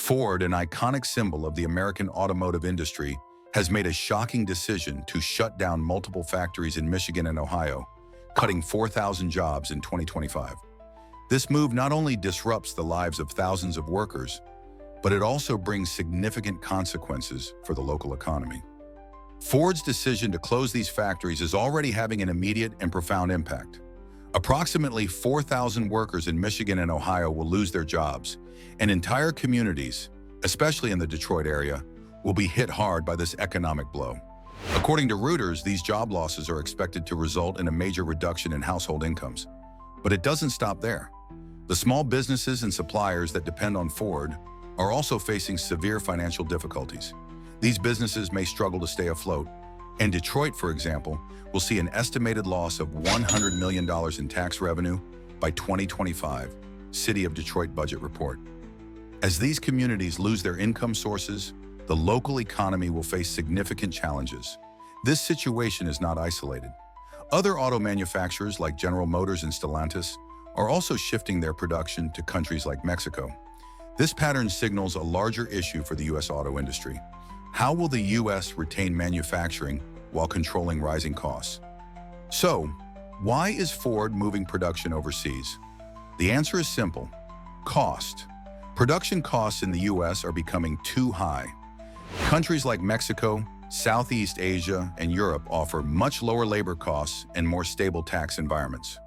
Ford, an iconic symbol of the American automotive industry, has made a shocking decision to shut down multiple factories in Michigan and Ohio, cutting 4,000 jobs in 2025. This move not only disrupts the lives of thousands of workers, but it also brings significant consequences for the local economy. Ford's decision to close these factories is already having an immediate and profound impact. Approximately 4,000 workers in Michigan and Ohio will lose their jobs, and entire communities, especially in the Detroit area, will be hit hard by this economic blow. According to Reuters, these job losses are expected to result in a major reduction in household incomes. But it doesn't stop there. The small businesses and suppliers that depend on Ford are also facing severe financial difficulties. These businesses may struggle to stay afloat, and Detroit, for example, will see an estimated loss of $100 million in tax revenue by 2025, City of Detroit budget report. As these communities lose their income sources, the local economy will face significant challenges. This situation is not isolated. Other auto manufacturers like General Motors and Stellantis are also shifting their production to countries like Mexico. This pattern signals a larger issue for the U.S. auto industry. How will the U.S. retain manufacturing while controlling rising costs? So, why is Ford moving production overseas? The answer is simple: cost. Production costs in the U.S. are becoming too high. Countries like Mexico, Southeast Asia, and Europe offer much lower labor costs and more stable tax environments.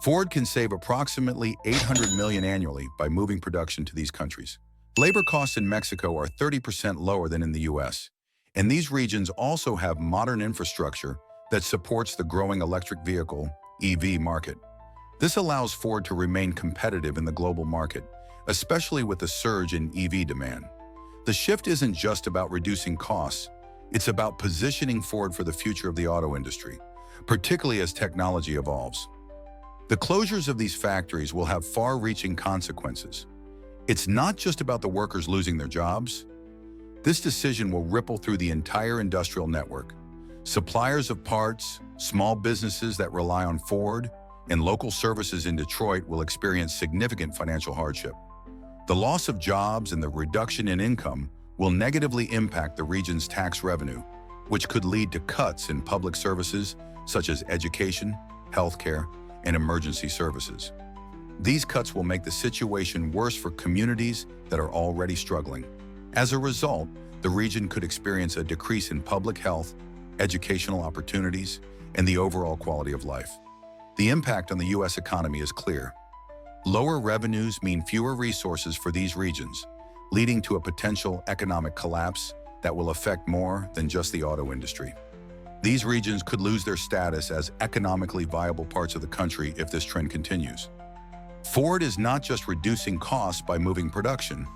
Ford can save approximately $800 million annually by moving production to these countries. Labor costs in Mexico are 30% lower than in the U.S., and these regions also have modern infrastructure that supports the growing electric vehicle (EV) market. This allows Ford to remain competitive in the global market, especially with the surge in EV demand. The shift isn't just about reducing costs, it's about positioning Ford for the future of the auto industry, particularly as technology evolves. The closures of these factories will have far-reaching consequences. It's not just about the workers losing their jobs. This decision will ripple through the entire industrial network. Suppliers of parts, small businesses that rely on Ford, and local services in Detroit will experience significant financial hardship. The loss of jobs and the reduction in income will negatively impact the region's tax revenue, which could lead to cuts in public services such as education, healthcare, and emergency services. These cuts will make the situation worse for communities that are already struggling. As a result, the region could experience a decrease in public health, educational opportunities, and the overall quality of life. The impact on the U.S. economy is clear. Lower revenues mean fewer resources for these regions, leading to a potential economic collapse that will affect more than just the auto industry. These regions could lose their status as economically viable parts of the country if this trend continues. Ford is not just reducing costs by moving production,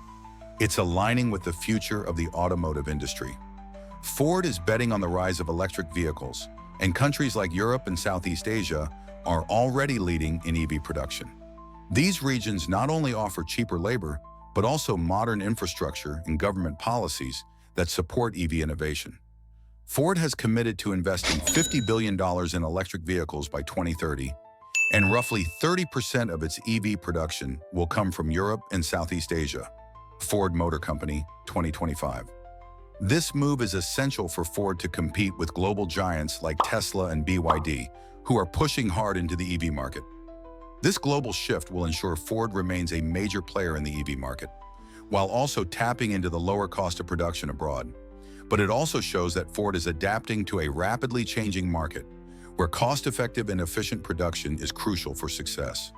it's aligning with the future of the automotive industry. Ford is betting on the rise of electric vehicles, and countries like Europe and Southeast Asia are already leading in EV production. These regions not only offer cheaper labor, but also modern infrastructure and government policies that support EV innovation. Ford has committed to investing $50 billion in electric vehicles by 2030, and roughly 30% of its EV production will come from Europe and Southeast Asia. Ford Motor Company, 2025. This move is essential for Ford to compete with global giants like Tesla and BYD, who are pushing hard into the EV market. This global shift will ensure Ford remains a major player in the EV market, while also tapping into the lower cost of production abroad. But it also shows that Ford is adapting to a rapidly changing market, where cost-effective and efficient production is crucial for success.